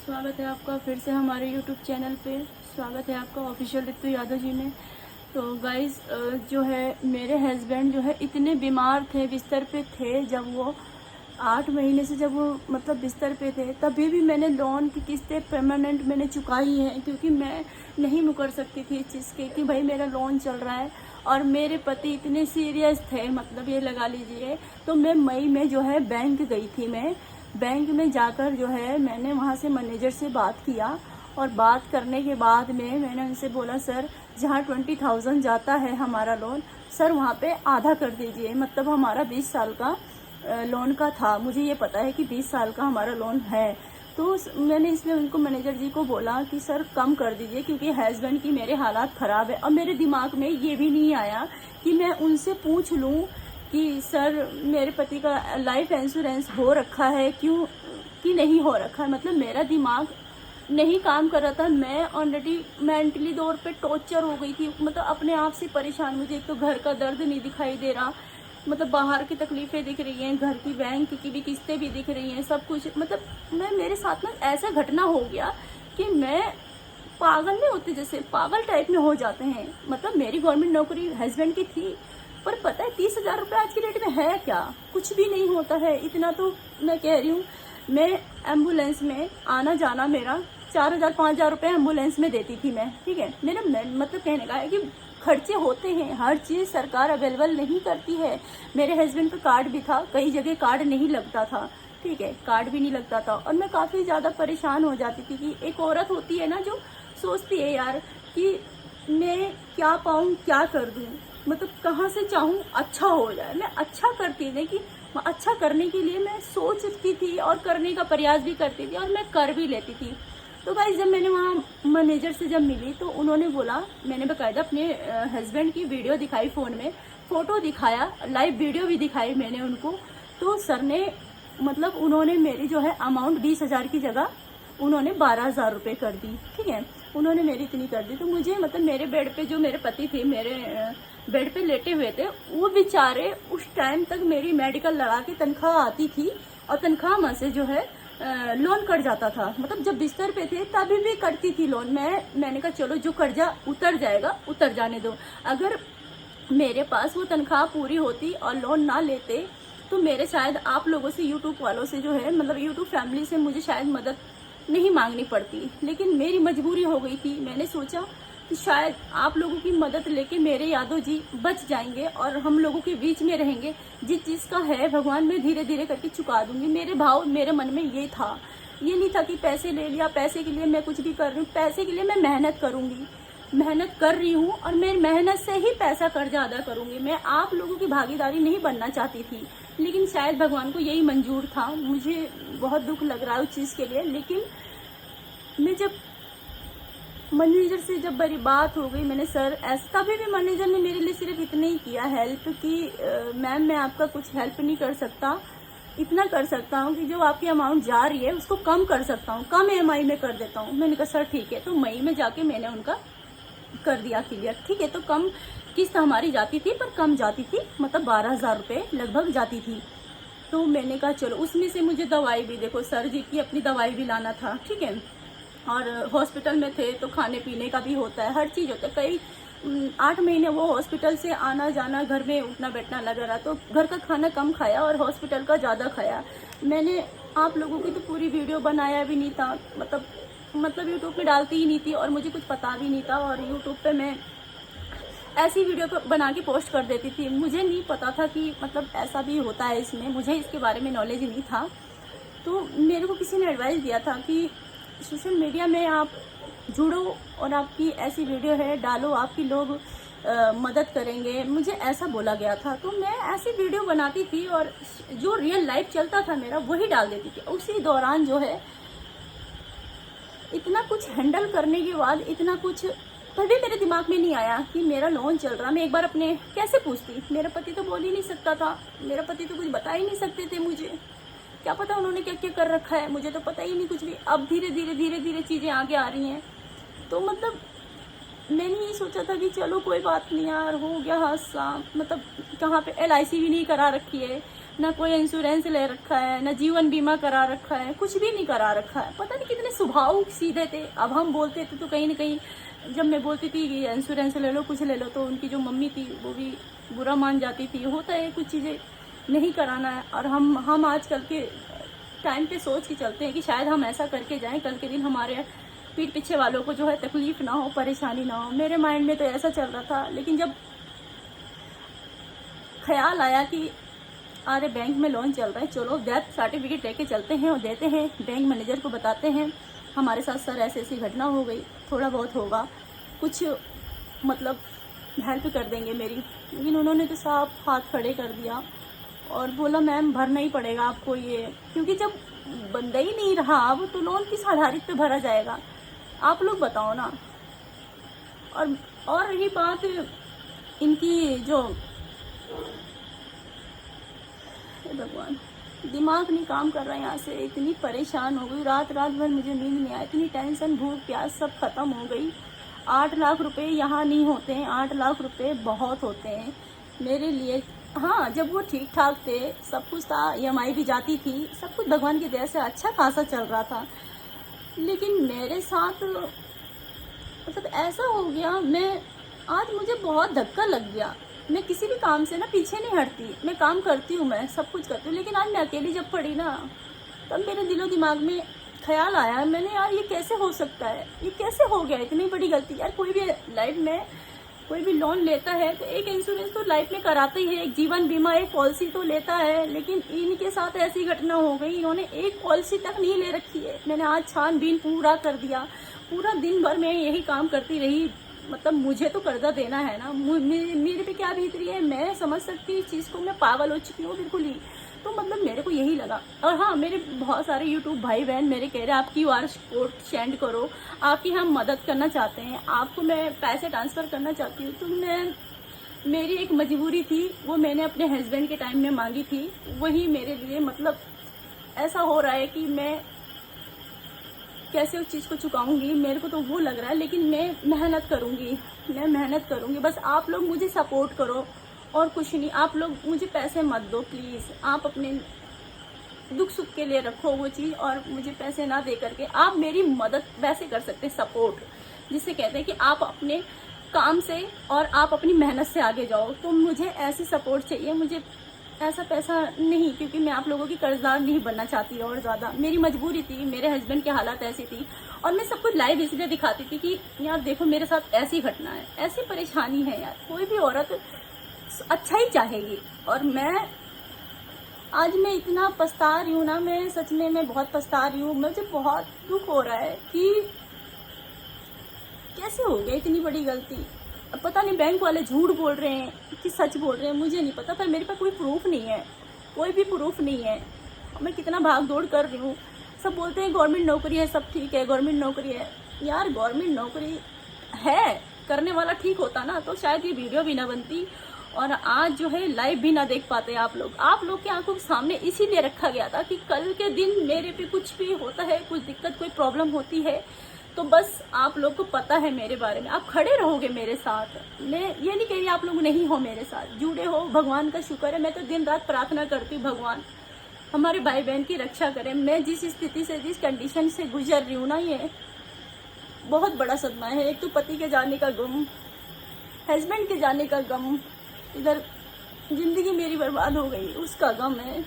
स्वागत है आपका फिर से हमारे YouTube चैनल पे। स्वागत है आपका ऑफिशियल ऋतु यादव जी में। तो गाइस जो है मेरे हस्बैंड जो है इतने बीमार थे, बिस्तर पे थे जब वो 8 महीने से जब वो मतलब बिस्तर पे थे, तभी भी मैंने लोन की किस्तें परमानेंट मैंने चुकाई हैं, क्योंकि मैं नहीं मुकर सकती थी इस चीज़ के कि भाई मेरा लोन चल रहा है और मेरे पति इतने सीरियस थे, मतलब ये लगा लीजिए। तो मैं मई में जो है बैंक गई थी। मैं बैंक में जाकर जो है मैंने वहाँ से मैनेजर से बात किया और बात करने के बाद में मैंने उनसे बोला, सर जहाँ 20,000 जाता है हमारा लोन, सर वहाँ पे आधा कर दीजिए। मतलब हमारा 20 साल का लोन का था, मुझे ये पता है कि 20 साल का हमारा लोन है। तो मैंने इसलिए उनको मैनेजर जी को बोला कि सर कम कर दीजिए, क्योंकि हस्बैंड की मेरे हालात ख़राब है। और मेरे दिमाग में ये भी नहीं आया कि मैं उनसे पूछ लूँ कि सर मेरे पति का लाइफ इंश्योरेंस हो रखा है क्यों कि नहीं हो रखा है। मतलब मेरा दिमाग नहीं काम कर रहा था। मैं ऑलरेडी मेंटली तौर पे टॉर्चर हो गई थी, मतलब अपने आप से परेशान। मुझे एक तो घर का दर्द नहीं दिखाई दे रहा, मतलब बाहर की तकलीफें दिख रही हैं, घर की बैंक की भी किस्तें भी दिख रही हैं, सब कुछ। मतलब मेरे साथ ना ऐसा घटना हो गया कि मैं पागल नहीं होते, जैसे पागल टाइप में हो जाते हैं। मतलब मेरी गवर्नमेंट नौकरी हस्बैंड की थी, पर पता है 30,000 रुपये आज की डेट में है क्या? कुछ भी नहीं होता है। इतना तो मैं कह रही हूँ, मैं एम्बुलेंस में आना जाना मेरा 4,000 5,000 रुपये एम्बुलेंस में देती थी मैं, ठीक है। मेरा मतलब कहने का है कि खर्चे होते हैं, हर चीज़ सरकार अवेलेबल नहीं करती है। मेरे हस्बैंड का कार्ड भी था, कई जगह कार्ड नहीं लगता था, ठीक है, कार्ड भी नहीं लगता था। और मैं काफ़ी ज़्यादा परेशान हो जाती थी कि एक औरत होती है ना जो सोचती है यार कि मैं क्या पाऊँ, क्या कर दूँ, मतलब कहाँ से चाहूँ अच्छा हो जाए। मैं अच्छा करती थी कि अच्छा करने के लिए मैं सोचती थी और करने का प्रयास भी करती थी और मैं कर भी लेती थी। तो गाइस जब मैंने वहाँ मैनेजर से जब मिली तो उन्होंने बोला, मैंने बाकायदा अपने हस्बैंड की वीडियो दिखाई, फ़ोन में फ़ोटो दिखाया, लाइव वीडियो भी दिखाई मैंने उनको। तो सर ने मतलब उन्होंने मेरी जो है अमाउंट 20,000 की जगह उन्होंने 12,000 रुपये कर दी, ठीक है। उन्होंने मेरी इतनी कर दी। तो मुझे मतलब मेरे बेड पे जो मेरे पति थे, मेरे बेड पे लेटे हुए थे, वो बेचारे उस टाइम तक मेरी मेडिकल लगा के तनख्वाह आती थी और तनख्वाह में से जो है लोन कट जाता था। मतलब जब बिस्तर पे थे तभी भी कटती थी लोन। मैंने कहा चलो जो कर्जा उतर जाएगा उतर जाने दो। अगर मेरे पास वो तनख्वाह पूरी होती और लोन ना लेते तो मेरे शायद आप लोगों से, यूट्यूब वालों से जो है, मतलब यूट्यूब फैमिली से मुझे शायद मदद नहीं मांगनी पड़ती। लेकिन मेरी मजबूरी हो गई थी। मैंने सोचा कि शायद आप लोगों की मदद लेके मेरे यादव जी बच जाएंगे और हम लोगों के बीच में रहेंगे। जिस चीज़ का है भगवान, मैं धीरे धीरे करके चुका दूंगी। मेरे भाव मेरे मन में ये था, ये नहीं था कि पैसे ले लिया, पैसे के लिए मैं कुछ भी कर रही हूँ। पैसे के लिए मैं मेहनत करूंगी, मेहनत कर रही हूँ और मैं मेहनत से ही पैसा कर्जा अदा करूंगी। मैं आप लोगों की भागीदारी नहीं बनना चाहती थी, लेकिन शायद भगवान को यही मंजूर था। मुझे बहुत दुख लग रहा है उस चीज़ के लिए। लेकिन मैं जब मैनेजर से जब बड़ी बात हो गई, मैंने सर ऐसा, तभी भी मैनेजर ने मेरे लिए सिर्फ इतना ही किया हेल्प कि मैम मैं आपका कुछ हेल्प नहीं कर सकता, इतना कर सकता हूँ कि जो आपकी अमाउंट जा रही है उसको कम कर सकता हूँ, कम EMI में कर देता हूँ। मैंने कहा सर ठीक है। तो मई में जाके मैंने उनका कर दिया क्लियर, ठीक है। तो कम किस्त हमारी जाती थी, पर कम जाती थी, मतलब 12,000 रुपये लगभग जाती थी। तो मैंने कहा चलो, उसमें से मुझे दवाई भी, देखो सर जी की अपनी दवाई भी लाना था, ठीक है। और हॉस्पिटल में थे तो खाने पीने का भी होता है, हर चीज़ होता है। कई 8 महीने वो हॉस्पिटल से आना जाना, घर में उठना बैठना लगा रहा, तो घर का खाना कम खाया और हॉस्पिटल का ज़्यादा खाया। मैंने आप लोगों की तो पूरी वीडियो बनाया भी नहीं था, मतलब यूट्यूब पे डालती ही नहीं थी और मुझे कुछ पता भी नहीं था। और यूट्यूब पे मैं ऐसी वीडियो बना के पोस्ट कर देती थी। मुझे नहीं पता था कि मतलब ऐसा भी होता है इसमें, मुझे इसके बारे में नॉलेज नहीं था। तो मेरे को किसी ने एडवाइस दिया था कि सोशल मीडिया में आप जुड़ो और आपकी ऐसी वीडियो है डालो, आपकी लोग मदद करेंगे, मुझे ऐसा बोला गया था। तो मैं ऐसी वीडियो बनाती थी और जो रियल लाइफ चलता था मेरा वही डाल देती थी। उसी दौरान जो है इतना कुछ हैंडल करने के बाद, इतना कुछ तभी मेरे दिमाग में नहीं आया कि मेरा लोन चल रहा। मैं एक बार अपने कैसे पूछती, मेरा पति तो बोल ही नहीं सकता था, मेरा पति तो कुछ बता ही नहीं सकते थे मुझे। क्या पता उन्होंने क्या क्या कर रखा है, मुझे तो पता ही नहीं कुछ भी। अब धीरे धीरे चीज़ें आगे आ रही हैं। तो मतलब मैंने ये सोचा था कि चलो कोई बात नहीं यार, हो गया हादसा। मतलब कहाँ पे LIC भी नहीं करा रखी है, ना कोई इंश्योरेंस ले रखा है, ना जीवन बीमा करा रखा है, कुछ भी नहीं करा रखा है। पता नहीं कितने स्वभाव सीधे थे। अब हम बोलते थे तो कहीं ना कहीं, जब मैं बोलती थी कि इंश्योरेंस ले लो, कुछ ले लो, तो उनकी जो मम्मी थी वो भी बुरा मान जाती थी। होता है कुछ चीज़ें नहीं कराना है। और हम आजकल के टाइम पे सोच के चलते हैं कि शायद हम ऐसा करके जाएं, कल के दिन हमारे पीठ पीछे वालों को जो है तकलीफ ना हो, परेशानी ना हो। मेरे माइंड में तो ऐसा चल रहा था। लेकिन जब ख्याल आया कि अरे बैंक में लोन चल रहा है, चलो डेथ सर्टिफिकेट लेके चलते हैं और देते हैं, बैंक मैनेजर को बताते हैं हमारे साथ सर ऐसी ऐसी घटना हो गई, थोड़ा बहुत होगा, कुछ मतलब हेल्प कर देंगे मेरी। लेकिन उन्होंने तो साफ हाथ खड़े कर दिया और बोला मैम भरना ही पड़ेगा आपको ये, क्योंकि जब बंदा ही नहीं रहा अब तो लोन किस आधारित पे भरा जाएगा, आप लोग बताओ ना। और रही बात इनकी जो, भगवान दिमाग नहीं काम कर रहा है यहाँ से, इतनी परेशान हो गई, रात भर मुझे नींद नहीं आई, इतनी टेंशन, भूख प्यास सब खत्म हो गई। 8 लाख रुपए यहाँ नहीं होते हैं, 8 लाख रुपए बहुत होते हैं मेरे लिए। हाँ, जब वो ठीक ठाक थे, सब कुछ था, EMI भी जाती थी, सब कुछ भगवान की दया से अच्छा खासा चल रहा था। लेकिन मेरे साथ मतलब ऐसा हो गया, आज मुझे बहुत धक्का लग गया। मैं किसी भी काम से ना पीछे नहीं हटती, मैं काम करती हूँ, मैं सब कुछ करती हूँ। लेकिन आज मैं अकेली जब पड़ी ना, तब मेरे दिलो दिमाग में ख्याल आया, मैंने यार ये कैसे हो सकता है, ये कैसे हो गया, इतनी बड़ी गलती। यार कोई भी लाइफ में कोई भी लोन लेता है तो एक इंश्योरेंस तो लाइफ में कराता ही है, एक जीवन बीमा, एक पॉलिसी तो लेता है। लेकिन इनके साथ ऐसी घटना हो गई, इन्होंने एक पॉलिसी तक नहीं ले रखी है। मैंने आज छानबीन पूरा कर दिया, पूरा दिन भर मैं यही काम करती रही। मतलब मुझे तो कर्जा देना है ना, मेरे पे क्या बीत रही है मैं समझ सकती हूँ इस चीज़ को, मैं पागल हो चुकी हूँ बिल्कुल ही। तो मतलब मेरे को यही लगा। और हाँ, मेरे बहुत सारे यूट्यूब भाई बहन मेरे कह रहे हैं आप QR कोड सेंड करो, आपकी हम मदद करना चाहते हैं, आपको मैं पैसे ट्रांसफ़र करना चाहती हूँ। तो मेरी एक मजबूरी थी, वो मैंने अपने हस्बैंड के टाइम में मांगी थी, वही मेरे लिए मतलब ऐसा हो रहा है कि मैं कैसे उस चीज़ को चुकाऊंगी, मेरे को तो वो लग रहा है। लेकिन मैं मेहनत करूंगी, बस आप लोग मुझे सपोर्ट करो और कुछ नहीं। आप लोग मुझे पैसे मत दो प्लीज़, आप अपने दुख सुख के लिए रखो वो चीज़, और मुझे पैसे ना दे करके आप मेरी मदद वैसे कर सकते हैं, सपोर्ट जिसे कहते हैं कि आप अपने काम से और आप अपनी मेहनत से आगे जाओ। तो मुझे ऐसी सपोर्ट चाहिए, मुझे ऐसा पैसा नहीं, क्योंकि मैं आप लोगों की कर्जदार नहीं बनना चाहती। और ज़्यादा मेरी मजबूरी थी, मेरे हस्बैंड की हालत ऐसी थी, और मैं सब कुछ लाइव इसलिए दिखाती थी कि यार देखो मेरे साथ ऐसी घटना है, ऐसी परेशानी है। यार कोई भी औरत अच्छा ही चाहेगी। और आज मैं इतना पछता रही हूँ ना, मैं सच में मैं बहुत पछता रही हूँ। मुझे बहुत दुख हो रहा है कि कैसे हो गया इतनी बड़ी गलती। अब पता नहीं बैंक वाले झूठ बोल रहे हैं कि सच बोल रहे हैं, मुझे नहीं पता, पर मेरे पास कोई प्रूफ नहीं है, कोई भी प्रूफ नहीं है। मैं कितना भाग दौड़ कर रही हूँ। सब बोलते हैं गवर्नमेंट नौकरी है, सब ठीक है, गवर्नमेंट नौकरी है। यार गवर्नमेंट नौकरी है, करने वाला ठीक होता ना तो शायद ये वीडियो भी ना बनती, और आज जो है लाइव भी ना देख पाते आप लोग की आंखों के सामने इसीलिए रखा गया था कि कल के दिन मेरे पे कुछ भी होता है, कुछ दिक्कत, कोई प्रॉब्लम होती है, तो बस आप लोग को पता है मेरे बारे में, आप खड़े रहोगे मेरे साथ। मैं ये नहीं कह रही आप लोग नहीं हो मेरे साथ, जुड़े हो, भगवान का शुक्र है। मैं तो दिन रात प्रार्थना करती हूँ भगवान हमारे भाई बहन की रक्षा करें। मैं जिस स्थिति से, जिस कंडीशन से गुजर रही हूँ ना, ये बहुत बड़ा सदमा है। एक तो पति के जाने का गम, हस्बैंड के जाने का गम, इधर जिंदगी मेरी बर्बाद हो गई उसका गम है।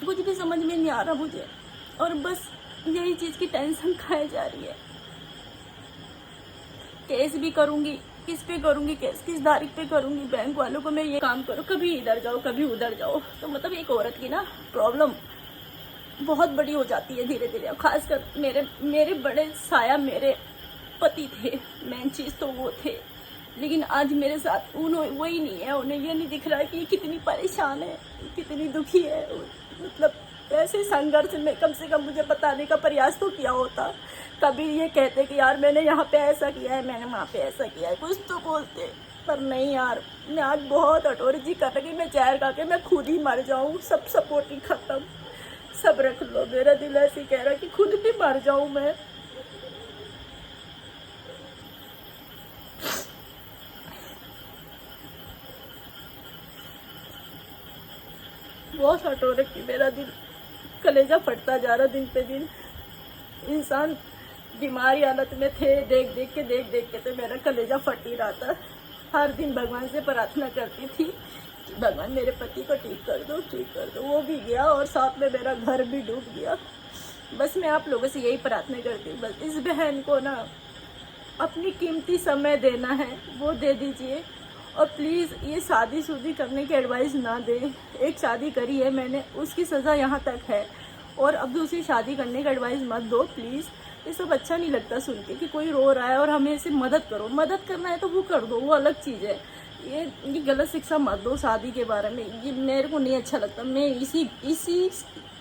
कुछ भी समझ में नहीं आ रहा मुझे, और बस यही चीज की टेंशन खाई जा रही है। केस भी करूंगी, किस पे करूंगी केस, किस तारीख पे करूंगी, बैंक वालों को मैं ये काम करो, कभी इधर जाओ कभी उधर जाओ। तो मतलब एक औरत की ना प्रॉब्लम बहुत बड़ी हो जाती है धीरे धीरे। खासकर मेरे बड़े साया मेरे पति थे, मेन चीज तो वो थे। लेकिन आज मेरे साथ वही नहीं है। उन्हें ये नहीं दिख रहा है कि ये कितनी परेशान है, कितनी दुखी है। मतलब ऐसे संघर्ष में कम से कम मुझे बताने का प्रयास तो किया होता। कभी ये कहते कि यार मैंने यहाँ पे ऐसा किया है, मैंने वहाँ पे ऐसा किया है, कुछ तो बोलते, पर नहीं यार। मैं आज बहुत अटोरजी कर रही, मैं जहर खा के मैं खुद ही मर जाऊँ, सब सपोर्ट ही खत्म, सब रख लो। मेरा दिल ऐसे कह रहा कि खुद भी मर जाऊँ मैं। बहुत हट हो रखी, मेरा दिल कलेजा फटता जा रहा दिन पे दिन। इंसान बीमारी हालत में थे, देख देख के तो मेरा कलेजा फट ही रहा था। हर दिन भगवान से प्रार्थना करती थी कि भगवान मेरे पति को ठीक कर दो, ठीक कर दो। वो भी गया और साथ में मेरा घर भी डूब गया। बस मैं आप लोगों से यही प्रार्थना करती हूँ, बस इस बहन को ना अपनी कीमती समय देना है वो दे दीजिए। और प्लीज़ ये शादी शुदी करने की एडवाइस ना दें। एक शादी करी है मैंने, उसकी सज़ा यहाँ तक है, और अब दूसरी शादी करने का एडवाइस मत दो प्लीज़। ये सब अच्छा नहीं लगता सुन के कि कोई रो रहा है और हमें इसे मदद करो। मदद करना है तो वो कर दो, वो अलग चीज़ है। ये गलत शिक्षा मत दो शादी के बारे में, ये मेरे को नहीं अच्छा लगता। मैं इसी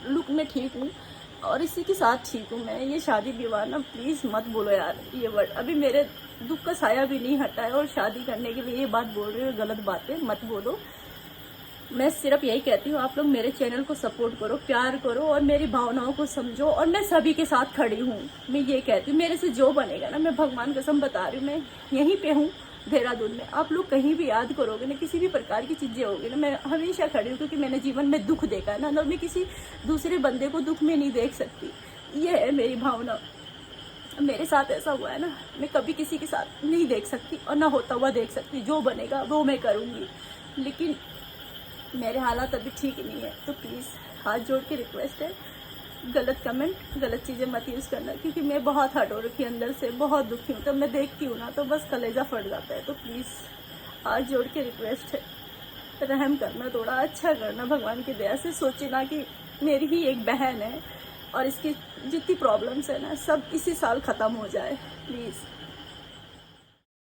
लुक में ठीक हूँ और इसी के साथ ठीक हूँ मैं। ये शादी विवाह ना प्लीज़ मत बोलो यार, ये वर्ड अभी मेरे दुख का साया भी नहीं हटा है और शादी करने के लिए ये बात बोल रहे हो, गलत बात है, मत बोलो। मैं सिर्फ यही कहती हूँ, आप लोग मेरे चैनल को सपोर्ट करो, प्यार करो और मेरी भावनाओं को समझो। और मैं सभी के साथ खड़ी हूँ। मैं ये कहती हूँ, मेरे से जो बनेगा ना, मैं भगवान कसम बता रही हूँ, मैं यहीं पे हूँ देहरादून में। आप लोग कहीं भी याद करोगे ना, किसी भी प्रकार की चीज़ें होगी ना, मैं हमेशा खड़ी हूँ, क्योंकि मैंने जीवन में दुख देखा है ना, मैं किसी दूसरे बंदे को दुख में नहीं देख सकती। ये है मेरी भावना। मेरे साथ ऐसा हुआ है ना, मैं कभी किसी के साथ नहीं देख सकती और ना होता हुआ देख सकती। जो बनेगा वो मैं करूँगी, लेकिन मेरे हालात अभी ठीक नहीं है। तो प्लीज़ हाथ जोड़ के रिक्वेस्ट है, गलत कमेंट, गलत चीज़ें मत यूज़ करना, क्योंकि मैं बहुत हट हो रखी अंदर से, बहुत दुखी हूँ। तब मैं देखती हूँ ना तो बस कलेजा फट जाता है। तो प्लीज़ हाथ जोड़ के रिक्वेस्ट है, रहम करना, थोड़ा अच्छा करना भगवान की दया से। सोचे ना कि मेरी ही एक बहन है और इसकी जितनी प्रॉब्लम्स है ना, सब इसी साल ख़त्म हो जाए प्लीज़।